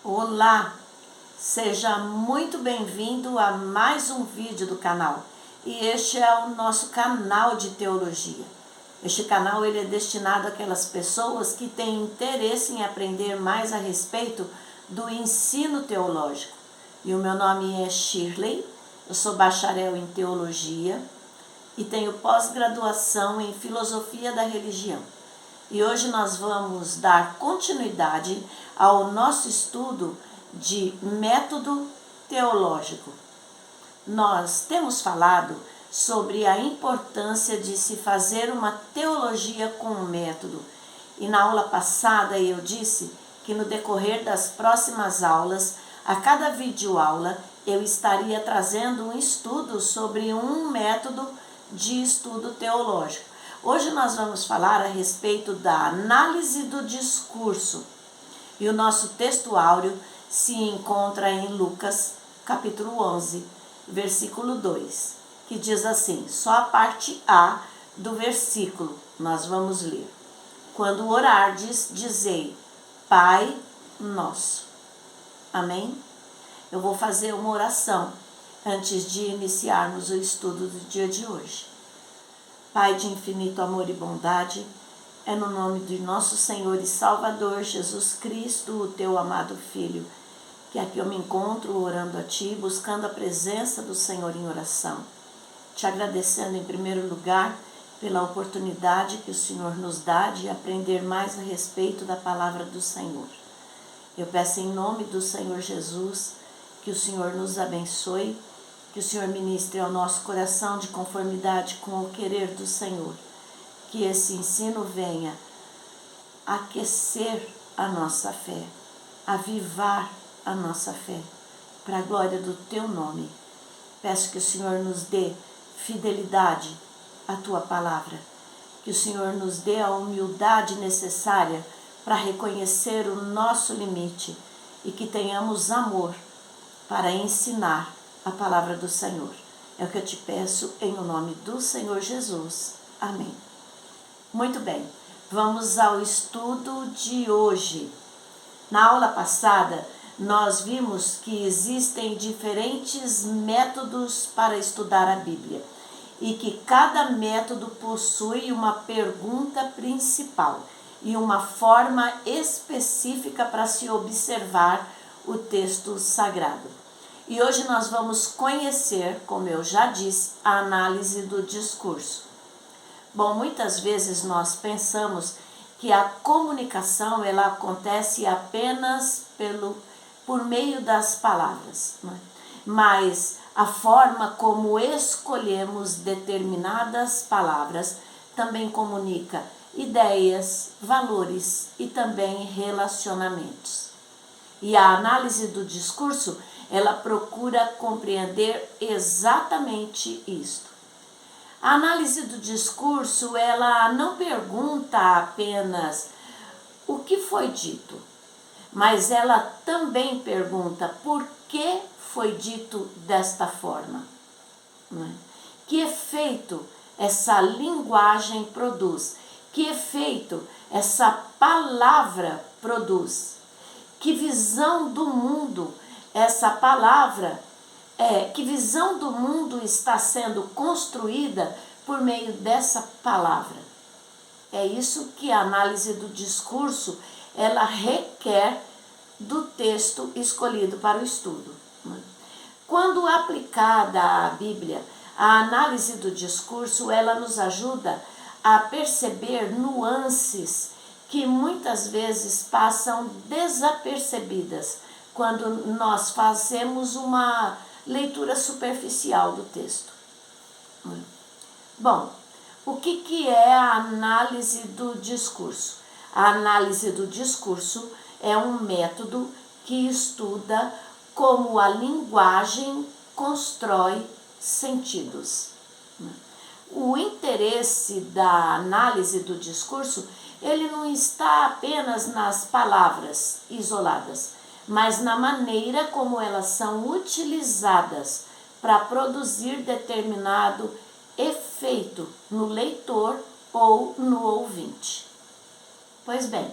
Olá, seja muito bem-vindo a mais um vídeo do canal. E este é o nosso canal de teologia. Este canal ele é destinado àquelas pessoas que têm interesse em aprender mais a respeito do ensino teológico. E o meu nome é Shirley, eu sou bacharel em teologia e tenho pós-graduação em filosofia da religião. E hoje nós vamos dar continuidade ao nosso estudo de método teológico. Nós temos falado sobre a importância de se fazer uma teologia com método. E na aula passada eu disse que no decorrer das próximas aulas, a cada videoaula, eu estaria trazendo um estudo sobre um método de estudo teológico. Hoje nós vamos falar a respeito da análise do discurso. E o nosso texto áureo se encontra em Lucas, capítulo 11, versículo 2, que diz assim, só a parte A do versículo nós vamos ler. Quando orardes, dizei, Pai Nosso. Amém? Eu vou fazer uma oração antes de iniciarmos o estudo do dia de hoje. Pai de infinito amor e bondade, é no nome de nosso Senhor e Salvador Jesus Cristo, o teu amado Filho, que aqui eu me encontro orando a Ti, buscando a presença do Senhor em oração. Te agradecendo em primeiro lugar pela oportunidade que o Senhor nos dá de aprender mais a respeito da palavra do Senhor. Eu peço em nome do Senhor Jesus que o Senhor nos abençoe, que o Senhor ministre ao nosso coração de conformidade com o querer do Senhor. Que esse ensino venha aquecer a nossa fé, avivar a nossa fé, para a glória do Teu nome. Peço que o Senhor nos dê fidelidade à Tua palavra, que o Senhor nos dê a humildade necessária para reconhecer o nosso limite e que tenhamos amor para ensinar a palavra do Senhor. É o que eu te peço em nome do Senhor Jesus. Amém. Muito bem, vamos ao estudo de hoje. Na aula passada, nós vimos que existem diferentes métodos para estudar a Bíblia e que cada método possui uma pergunta principal e uma forma específica para se observar o texto sagrado. E hoje nós vamos conhecer, como eu já disse, a análise do discurso. Bom, muitas vezes nós pensamos que a comunicação ela acontece apenas por meio das palavras, né? Mas a forma como escolhemos determinadas palavras também comunica ideias, valores e também relacionamentos. E a análise do discurso ela procura compreender exatamente isto. A análise do discurso, ela não pergunta apenas o que foi dito, mas ela também pergunta por que foi dito desta forma. Né? Que efeito essa linguagem produz? Que efeito essa palavra produz? Que visão do mundo essa palavra que visão do mundo está sendo construída por meio dessa palavra. É isso que a análise do discurso ela requer do texto escolhido para o estudo. Quando aplicada à Bíblia, a análise do discurso ela nos ajuda a perceber nuances que muitas vezes passam desapercebidas quando nós fazemos uma leitura superficial do texto. Bom, o que é a análise do discurso? A análise do discurso é um método que estuda como a linguagem constrói sentidos. O interesse da análise do discurso, ele não está apenas nas palavras isoladas, mas na maneira como elas são utilizadas para produzir determinado efeito no leitor ou no ouvinte. Pois bem,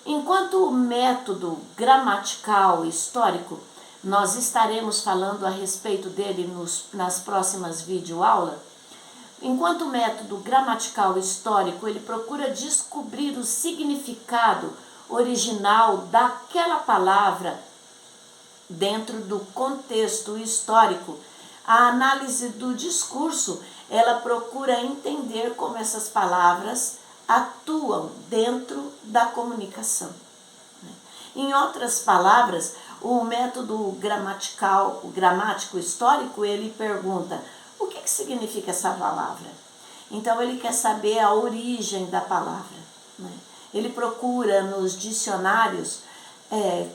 Enquanto método gramatical histórico, nós estaremos falando a respeito dele nas próximas videoaulas. Enquanto método gramatical histórico, ele procura descobrir o significado original daquela palavra dentro do contexto histórico. A análise do discurso, ela procura entender como essas palavras atuam dentro da comunicação. Em outras palavras, o método gramático histórico, ele pergunta: o que significa essa palavra? Então ele quer saber a origem da palavra, né? Ele procura nos dicionários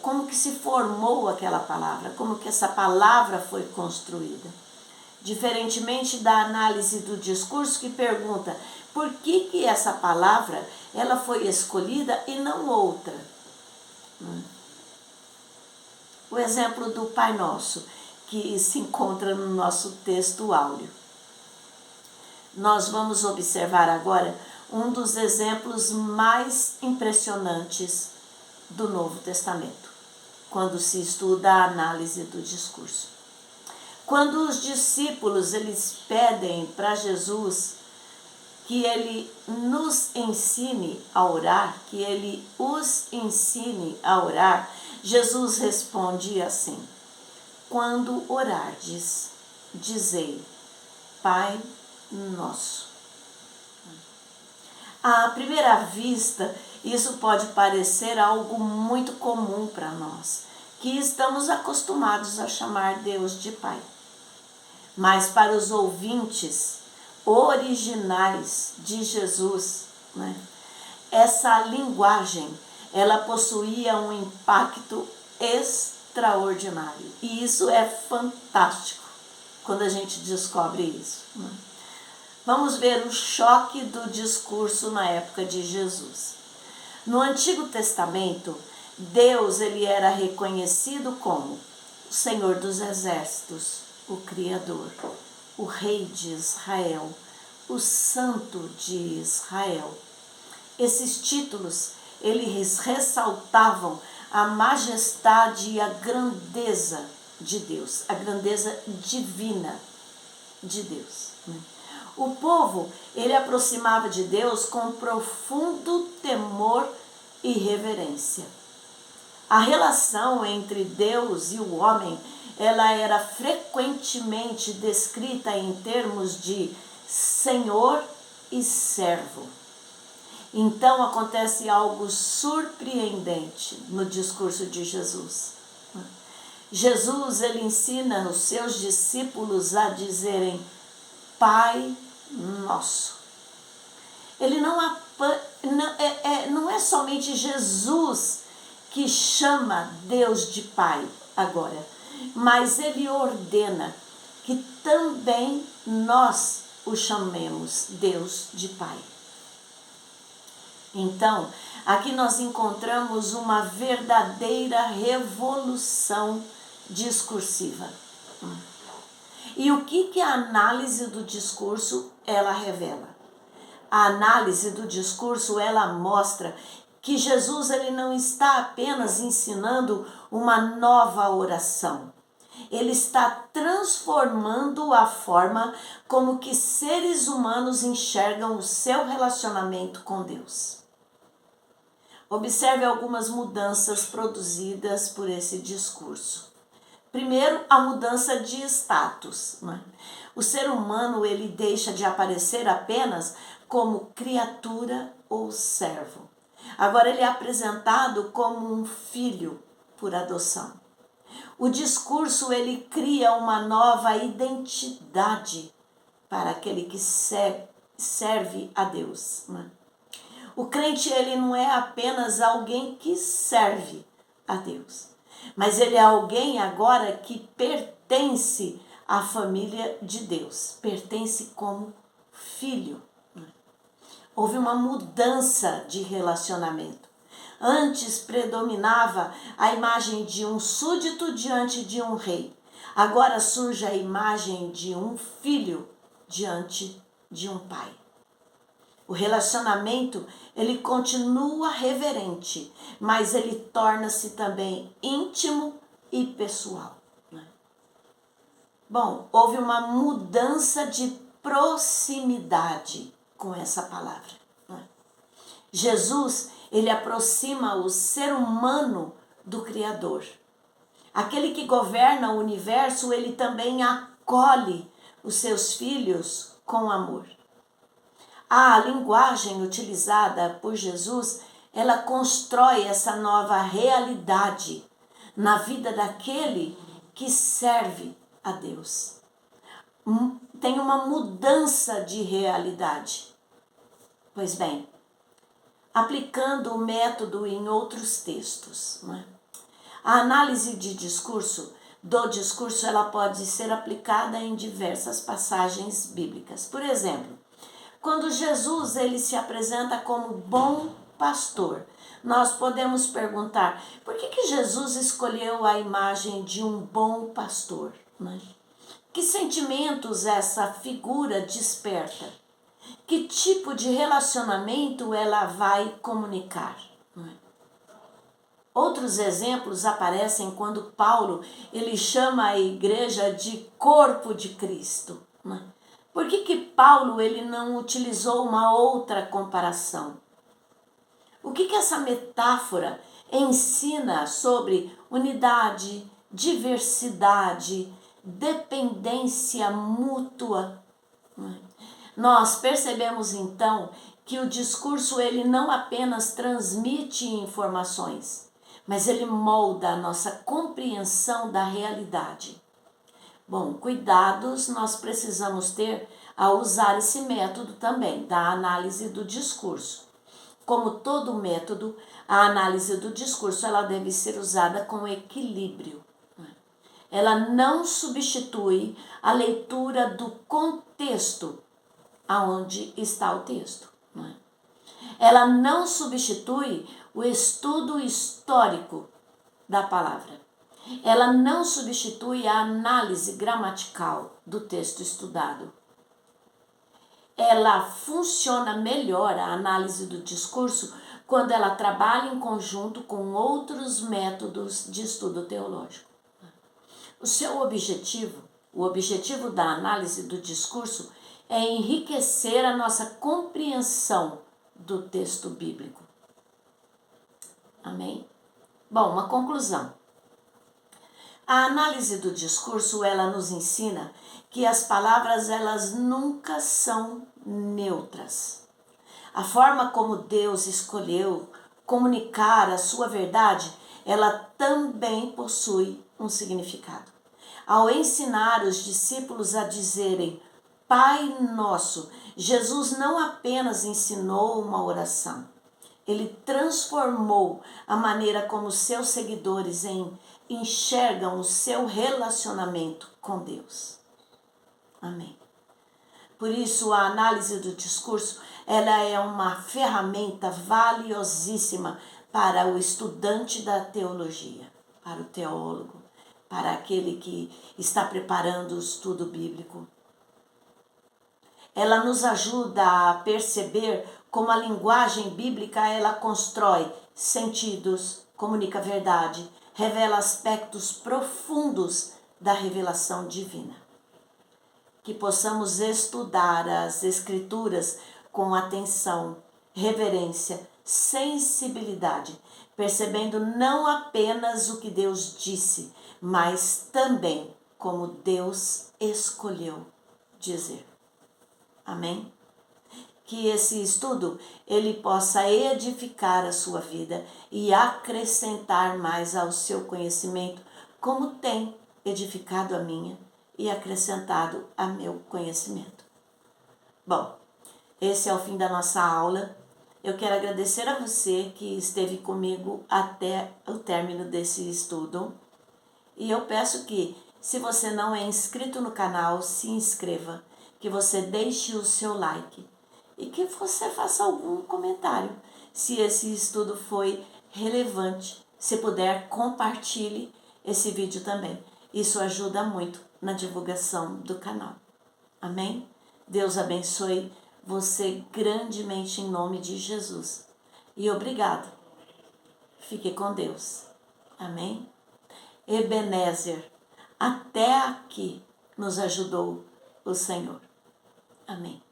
como que se formou aquela palavra, como que essa palavra foi construída. Diferentemente da análise do discurso, que pergunta por que essa palavra ela foi escolhida e não outra. O exemplo do Pai Nosso, que se encontra no nosso texto áureo. Nós vamos observar agora um dos exemplos mais impressionantes do Novo Testamento, quando se estuda a análise do discurso. Quando os discípulos eles pedem para Jesus que ele nos ensine a orar, que ele os ensine a orar, Jesus responde assim: quando orardes, dizei, Pai Nosso. À primeira vista, isso pode parecer algo muito comum para nós, que estamos acostumados a chamar Deus de Pai. Mas para os ouvintes originais de Jesus, né, essa linguagem, ela possuía um impacto extraordinário. E isso é fantástico quando a gente descobre isso, né? Vamos ver o choque do discurso na época de Jesus. No Antigo Testamento, Deus ele era reconhecido como o Senhor dos Exércitos, o Criador, o Rei de Israel, o Santo de Israel. Esses títulos, eles ressaltavam a majestade e a grandeza de Deus, a grandeza divina de Deus, né? O povo, ele aproximava de Deus com profundo temor e reverência. A relação entre Deus e o homem, ela era frequentemente descrita em termos de Senhor e servo. Então acontece algo surpreendente no discurso de Jesus. Jesus, ele ensina os seus discípulos a dizerem Pai Nosso. Ele não é somente Jesus que chama Deus de Pai agora, mas ele ordena que também nós o chamemos Deus de Pai. Então, aqui nós encontramos uma verdadeira revolução discursiva. E o que a análise do discurso ela revela? A análise do discurso ela mostra que Jesus ele não está apenas ensinando uma nova oração. Ele está transformando a forma como que seres humanos enxergam o seu relacionamento com Deus. Observe algumas mudanças produzidas por esse discurso. Primeiro, a mudança de status, né? O ser humano ele deixa de aparecer apenas como criatura ou servo. Agora ele é apresentado como um filho por adoção. O discurso ele cria uma nova identidade para aquele que serve a Deus, né? O crente ele não é apenas alguém que serve a Deus, mas ele é alguém agora que pertence à família de Deus, pertence como filho. Houve uma mudança de relacionamento. Antes predominava a imagem de um súdito diante de um rei. Agora surge a imagem de um filho diante de um pai. O relacionamento, ele continua reverente, mas ele torna-se também íntimo e pessoal. Né? Bom, houve uma mudança de proximidade com essa palavra. Né? Jesus, ele aproxima o ser humano do Criador. Aquele que governa o universo, ele também acolhe os seus filhos com amor. A linguagem utilizada por Jesus, ela constrói essa nova realidade na vida daquele que serve a Deus. Tem uma mudança de realidade. Pois bem, aplicando o método em outros textos, né? A análise do discurso, ela pode ser aplicada em diversas passagens bíblicas. Por exemplo, quando Jesus ele se apresenta como bom pastor, nós podemos perguntar, por que Jesus escolheu a imagem de um bom pastor? Né? Que sentimentos essa figura desperta? Que tipo de relacionamento ela vai comunicar? Né? Outros exemplos aparecem quando Paulo ele chama a igreja de corpo de Cristo. Né? Por que Paulo ele não utilizou uma outra comparação? O que essa metáfora ensina sobre unidade, diversidade, dependência mútua? Nós percebemos então que o discurso ele não apenas transmite informações, mas ele molda a nossa compreensão da realidade. Bom, cuidados nós precisamos ter ao usar esse método também, da análise do discurso. Como todo método, a análise do discurso ela deve ser usada com equilíbrio. Ela não substitui a leitura do contexto aonde está o texto. Ela não substitui o estudo histórico da palavra. Ela não substitui a análise gramatical do texto estudado. Ela funciona melhor, a análise do discurso, quando ela trabalha em conjunto com outros métodos de estudo teológico. O seu objetivo, o objetivo da análise do discurso, é enriquecer a nossa compreensão do texto bíblico. Amém? Bom, uma conclusão. A análise do discurso, ela nos ensina que as palavras, elas nunca são neutras. A forma como Deus escolheu comunicar a sua verdade, ela também possui um significado. Ao ensinar os discípulos a dizerem Pai Nosso, Jesus não apenas ensinou uma oração, ele transformou a maneira como seus seguidores enxergam o seu relacionamento com Deus. Amém. Por isso, a análise do discurso, ela é uma ferramenta valiosíssima para o estudante da teologia, para o teólogo, para aquele que está preparando o estudo bíblico. Ela nos ajuda a perceber como a linguagem bíblica ela constrói sentidos, comunica verdade, revela aspectos profundos da revelação divina. Que possamos estudar as Escrituras com atenção, reverência, sensibilidade, percebendo não apenas o que Deus disse, mas também como Deus escolheu dizer. Amém? Que esse estudo ele possa edificar a sua vida e acrescentar mais ao seu conhecimento, como tem edificado a minha e acrescentado a meu conhecimento. Bom, esse é o fim da nossa aula. Eu quero agradecer a você que esteve comigo até o término desse estudo. E eu peço que, se você não é inscrito no canal, se inscreva, que você deixe o seu like e que você faça algum comentário. Se esse estudo foi relevante, se puder, compartilhe esse vídeo também. Isso ajuda muito na divulgação do canal. Amém? Deus abençoe você grandemente em nome de Jesus. E obrigado. Fique com Deus. Amém? Ebenezer, até aqui nos ajudou o Senhor. Amém.